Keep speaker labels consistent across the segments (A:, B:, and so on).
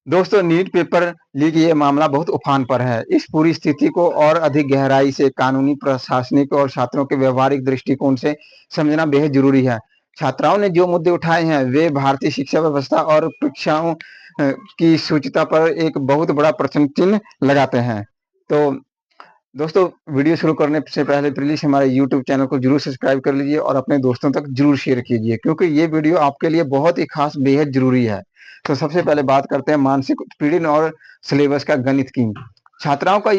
A: दोस्तों, NEET paper leak ये मामला बहुत उफान पर है। इस पूरी स्थिति को और अधिक गहराई से कानूनी, प्रशासनिक और छात्रों के व्यवहारिक दृष्टिकोण से समझना बेहद जरूरी है। छात्राओं ने जो मुद्दे उठाए हैं, वे भारतीय शिक्षा व्यवस्था और परीक्षाओं की शुचिता पर एक बहुत बड़ा प्रश्न चिन्ह लगाते हैं। तो दोस्तों, वीडियो शुरू करने से पहले प्लीज हमारे यूट्यूब चैनल को जरूर सब्सक्राइब कर लीजिए और अपने दोस्तों तक जरूर शेयर कीजिए, क्योंकि ये वीडियो आपके लिए बहुत ही खास, बेहद जरूरी है। तो सबसे पहले बात करते हैं मानसिक उत्पीड़न और सिलेबस का गणित की। छात्राओं का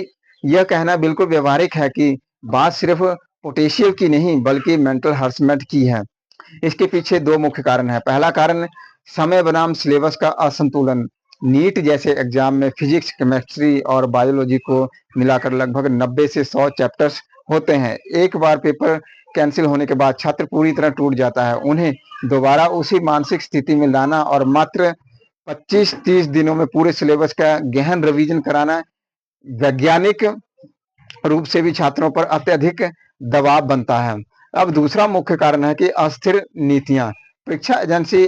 A: यह कहना बिल्कुल व्यवहारिक है कि बात सिर्फ पोटेंशियल की नहीं, बल्कि मेंटल हरासमेंट की है। इसके पीछे दो मुख्य कारण है। पहला कारण समय बनाम सिलेबस का असंतुलन। नीट जैसे एग्जाम में फिजिक्स, केमिस्ट्री और बायोलॉजी को मिलाकर लगभग 90 से 100 चैप्टर्स होते हैं। एक बार पेपर कैंसिल होने के बाद छात्र पूरी तरह टूट जाता है। उन्हें दोबारा उसी मानसिक स्थिति में लाना और मात्र 25-30 दिनों में पूरे सिलेबस का गहन रिवीजन कराना वैज्ञानिक रूप से भी छात्रों पर अत्यधिक दबाव बनता है। अब दूसरा मुख्य कारण है कि अस्थिर नीतियां। परीक्षा एजेंसी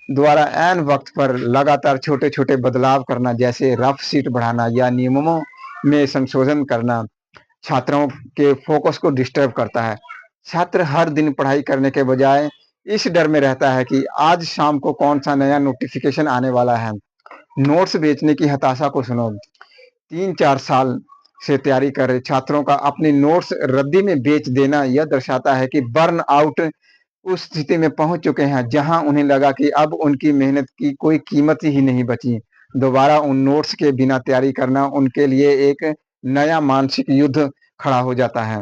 A: द्वारा ऐन वक्त पर लगातार छोटे छोटे बदलाव करना, जैसे रफ सीट बढ़ाना या नियमों में संशोधन करना, छात्रों के फोकस को डिस्टर्ब करता है। छात्र हर दिन पढ़ाई करने के बजाय इस डर में रहता है कि आज शाम को कौन सा नया नोटिफिकेशन आने वाला है। नोट्स बेचने की हताशा को सुनो। 3-4 साल से तैयारी कर रहे छात्रों का अपनी नोट्स रद्दी में बेच देना यह दर्शाता है कि बर्न आउट उस स्थिति में पहुंच चुके हैं जहां उन्हें लगा कि अब उनकी मेहनत की कोई कीमत ही नहीं बची। दोबारा उन नोट्स के बिना तैयारी करना उनके लिए एक नया मानसिक युद्ध खड़ा हो जाता है।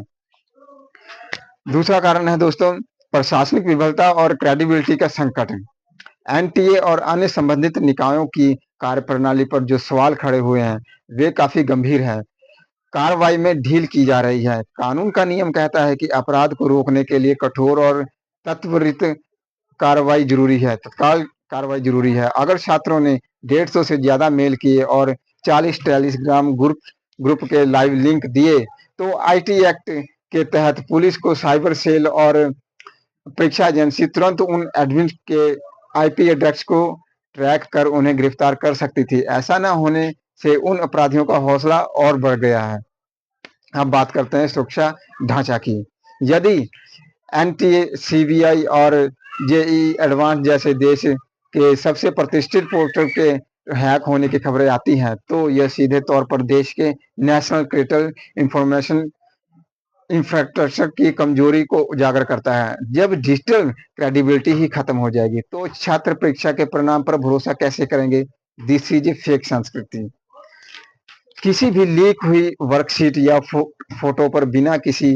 A: दूसरा कारण है दोस्तों, प्रशासनिक विफलता और क्रेडिबिलिटी का संकट। एनटीए और अन्य संबंधित निकायों की कार्यप्रणाली पर जो सवाल खड़े हुए हैं, वे काफी गंभीर हैं। कार्रवाई में ढील की जा रही है। कानून का नियम कहता है कि अपराध को रोकने के लिए कठोर और त्वरित कार्रवाई जरूरी है, तत्काल कार्रवाई जरूरी है। अगर छात्रों ने 150 से ज्यादा मेल किए और 40 टेलीग्राम ग्रुप के लाइव लिंक दिए, तो आईटी एक्ट के तहत पुलिस को साइबर सेल और परीक्षा एजेंसी तुरंत उन एडमिन के आईपी एड्रेस को ट्रैक कर उन्हें गिरफ्तार कर सकती थी। ऐसा न होने से उन अपराधियों का हौसला और बढ़ गया है। अब बात करते हैं सुरक्षा ढांचा की। यदि एनटीए, सीबीआई और जेई एडवांस जैसे देश के सबसे प्रतिष्ठित पोर्टल के हैक होने की खबरें आती हैं, तो यह सीधे तौर पर देश के नेशनल क्रिटिकल इंफॉर्मेशन इंफ्रास्ट्रक्चर की कमजोरी को उजागर करता है। जब डिजिटल क्रेडिबिलिटी ही खत्म हो जाएगी, तो छात्र परीक्षा के परिणाम पर भरोसा कैसे करेंगे? दिस इज ए फेक संस्कृति। किसी भी लीक हुई वर्कशीट या फोटो पर बिना किसी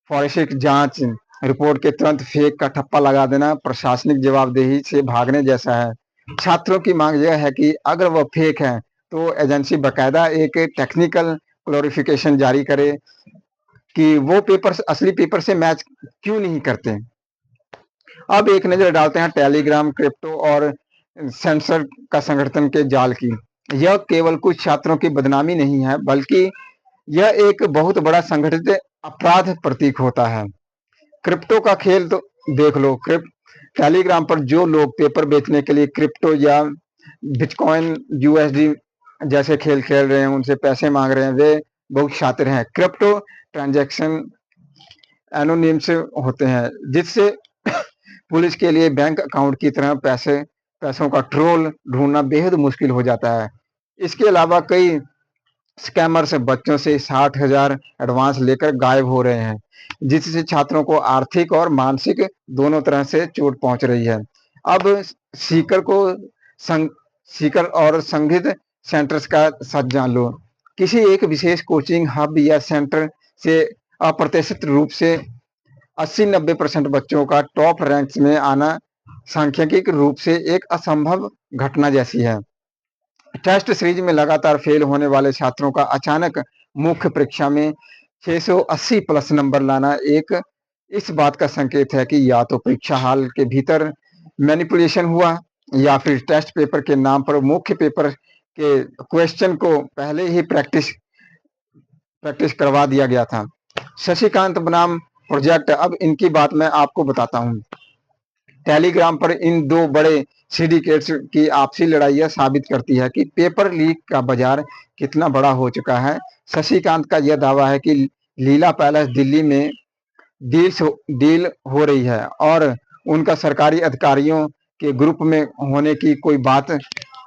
A: फॉरेंसिक जांच रिपोर्ट के तुरंत फेक का ठप्पा लगा देना प्रशासनिक जवाबदेही से भागने जैसा है। छात्रों की मांग यह है कि अगर वह फेक है, तो एजेंसी बकायदा एक टेक्निकल क्लोरिफिकेशन जारी करे कि वो पेपर असली पेपर से मैच क्यों नहीं करते। अब एक नजर डालते हैं टेलीग्राम, क्रिप्टो और सेंसर का संगठन के जाल की। यह केवल कुछ छात्रों की बदनामी नहीं है, बल्कि यह एक बहुत बड़ा संगठित अपराध प्रतीक होता है। क्रिप्टो का खेल तो देख लो। टेलीग्राम पर जो लोग पेपर बेचने के लिए क्रिप्टो या बिटकॉइन, यूएसडी जैसे खेल खेल रहे हैं, उनसे पैसे मांग रहे हैं, वे बहुत शातिर हैं। क्रिप्टो ट्रांजैक्शन एनोनिम्स होते हैं, जिससे पुलिस के लिए बैंक अकाउंट की तरह पैसों का ट्रोल ढूंढना बेहद मुश्किल हो जाता है। इसके अलावा कई स्कैमर्स बच्चों से 60,000 एडवांस लेकर गायब हो रहे हैं, जिससे छात्रों को आर्थिक और मानसिक दोनों तरह से चोट पहुंच रही है। अब सीकर को संग, सीकर और संगीत सेंटर्स का सच जान लो। किसी एक विशेष कोचिंग हब या सेंटर से अप्रत्याशित रूप से 80-90% बच्चों का टॉप रैंक्स में आना सांख्यिकीय रूप से एक असंभव घटना जैसी है। टेस्ट सीरीज में लगातार फेल होने वाले छात्रों का अचानक मुख्य परीक्षा में 680 प्लस नंबर लाना एक इस बात का संकेत है कि या तो परीक्षा हॉल के भीतर मैनिपुलेशन हुआ, या फिर टेस्ट पेपर के नाम पर मुख्य पेपर के क्वेश्चन को पहले ही प्रैक्टिस करवा दिया गया था। शशिकांत बनाम प्रोजेक्ट, अब इनकी बात मैं आपको बताता हूँ। टेलीग्राम पर इन दो बड़े सिंडिकेट्स की आपसी लड़ाइयाँ साबित करती है कि पेपर लीक का बाजार कितना बड़ा हो चुका है। शशिकांत का यह दावा है कि लीला पैलेस दिल्ली में डील हो रही है और उनका सरकारी अधिकारियों के ग्रुप में होने की कोई बात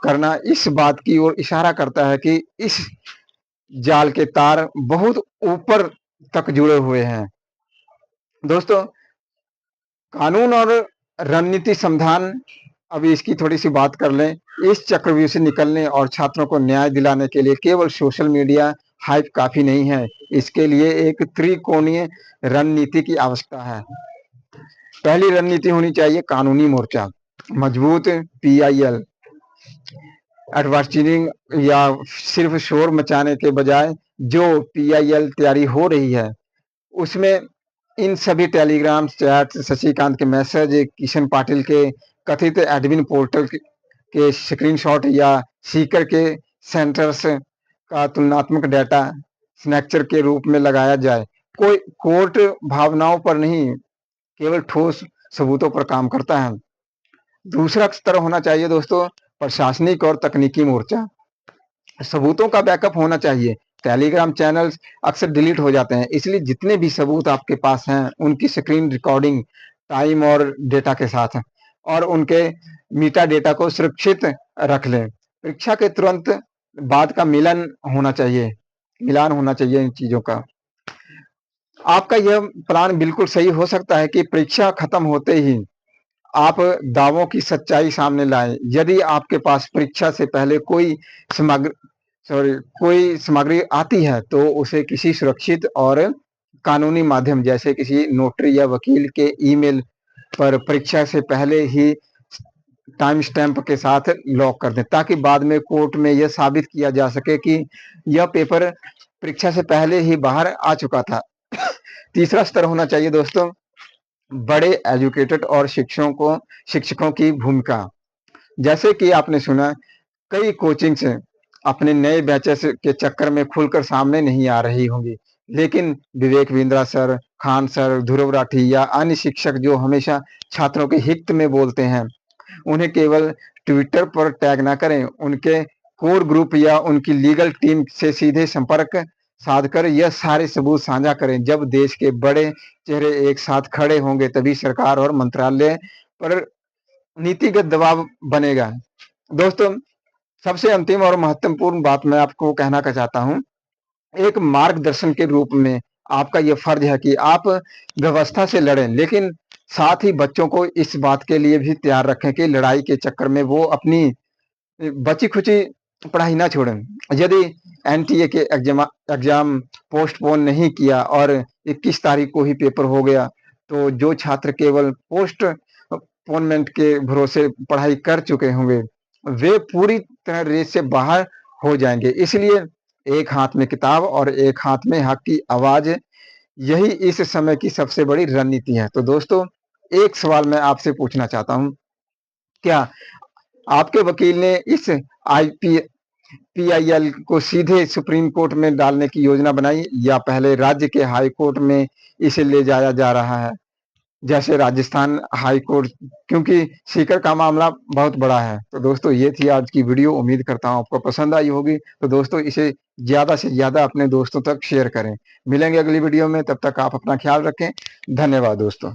A: करना इस बात की ओर इशारा करता है कि इस जाल के तार बहुत ऊपर तक जुड़े हुए हैं। दोस्तों, कानून और रणनीति समाधान, अभी इसकी थोड़ी सी बात कर लें। इस चक्रव्यूह से निकलने और छात्रों को न्याय दिलाने के लिए केवल सोशल मीडिया हाइप काफी नहीं है, इसके लिए एक त्रिकोणीय रणनीति की आवश्यकता है। पहली रणनीति होनी चाहिए कानूनी मोर्चा, मजबूत पीआईएल एडवर्टाइजिंग या सिर्फ शोर मचाने के बजाय जो पीआईएल तैयारी हो रही है उसमें इन सभी टेलीग्राम चैट, शशिकांत के मैसेज, किशन पाटिल के कथित एडमिन पोर्टल के स्क्रीनशॉट या सीकर के सेंटर्स का तुलनात्मक डाटा स्नैक्चर के रूप में लगाया जाए। कोई कोर्ट भावनाओं पर नहीं, केवल ठोस सबूतों पर काम करता है। दूसरा स्तर होना चाहिए दोस्तों प्रशासनिक और तकनीकी मोर्चा। सबूतों का बैकअप होना चाहिए। टेलीग्राम चैनल्स अक्सर डिलीट हो जाते हैं, इसलिए जितने भी सबूत आपके पास हैं उनकी स्क्रीन रिकॉर्डिंग टाइम और डेटा के साथ और उनके मीटा डेटा को सुरक्षित रख लें। परीक्षा के तुरंत बाद का मिलान होना चाहिए इन चीजों का। आपका यह प्लान बिल्कुल सही हो सकता है कि परीक्षा खत्म होते ही आप दावों की सच्चाई सामने लाएं। यदि आपके पास परीक्षा से पहले कोई सामग्री आती है तो उसे किसी सुरक्षित और कानूनी माध्यम जैसे किसी नोटरी या वकील के ईमेल पर परीक्षा से पहले ही टाइम स्टैंप के साथ लॉक कर दें, ताकि बाद में कोर्ट में यह साबित किया जा सके कि यह पेपर परीक्षा से पहले ही बाहर आ चुका था। तीसरा स्तर होना चाहिए दोस्तों बड़े एजुकेटेड और शिक्षकों की भूमिका। जैसे कि आपने सुना कई कोचिंग्स अपने नए बैचेस के चक्कर में खुलकर सामने नहीं आ रही होंगी, लेकिन विवेक बिंद्रा सर, खान सर, ध्रुव राठी या अन्य शिक्षक जो हमेशा छात्रों के हित में बोलते हैं, उन्हें केवल ट्विटर पर टैग ना करें, उनके कोर ग्रुप या उनकी लीगल टीम से सीधे संपर्क साधकर यह सारे सबूत साझा करें। जब देश के बड़े चेहरे एक साथ खड़े होंगे तभी सरकार और मंत्रालय पर नीतिगत दबाव बनेगा। दोस्तों, सबसे अंतिम और महत्वपूर्ण बात मैं आपको कहना चाहता हूं, एक मार्गदर्शन के रूप में आपका यह फर्ज है कि आप व्यवस्था से लड़ें, लेकिन साथ ही बच्चों को इस बात के लिए भी तैयार रखें कि लड़ाई के चक्कर में वो अपनी बची खुची पढ़ाई ना छोड़ें। यदि एनटीए के एग्जाम पोस्टपोन नहीं किया और 21 तारीख को ही पेपर हो गया तो जो छात्र केवल पोस्टपोनमेंट के भरोसे पढ़ाई कर चुके होंगे वे पूरी तरह रेस से बाहर हो जाएंगे। इसलिए एक हाथ में किताब और एक हाथ में हक की आवाज, यही इस समय की सबसे बड़ी रणनीति है। तो दोस्तों, एक सवाल मैं आपसे पूछना चाहता हूं, क्या आपके वकील ने इस आईपी पीआईएल को सीधे सुप्रीम कोर्ट में डालने की योजना बनाई या पहले राज्य के हाई कोर्ट में इसे ले जाया जा रहा है, जैसे राजस्थान हाई कोर्ट, क्योंकि सीकर का मामला बहुत बड़ा है। तो दोस्तों, ये थी आज की वीडियो। उम्मीद करता हूं आपको पसंद आई होगी। तो दोस्तों, इसे ज्यादा से ज्यादा अपने दोस्तों तक शेयर करें। मिलेंगे अगली वीडियो में, तब तक आप अपना ख्याल रखें। धन्यवाद दोस्तों।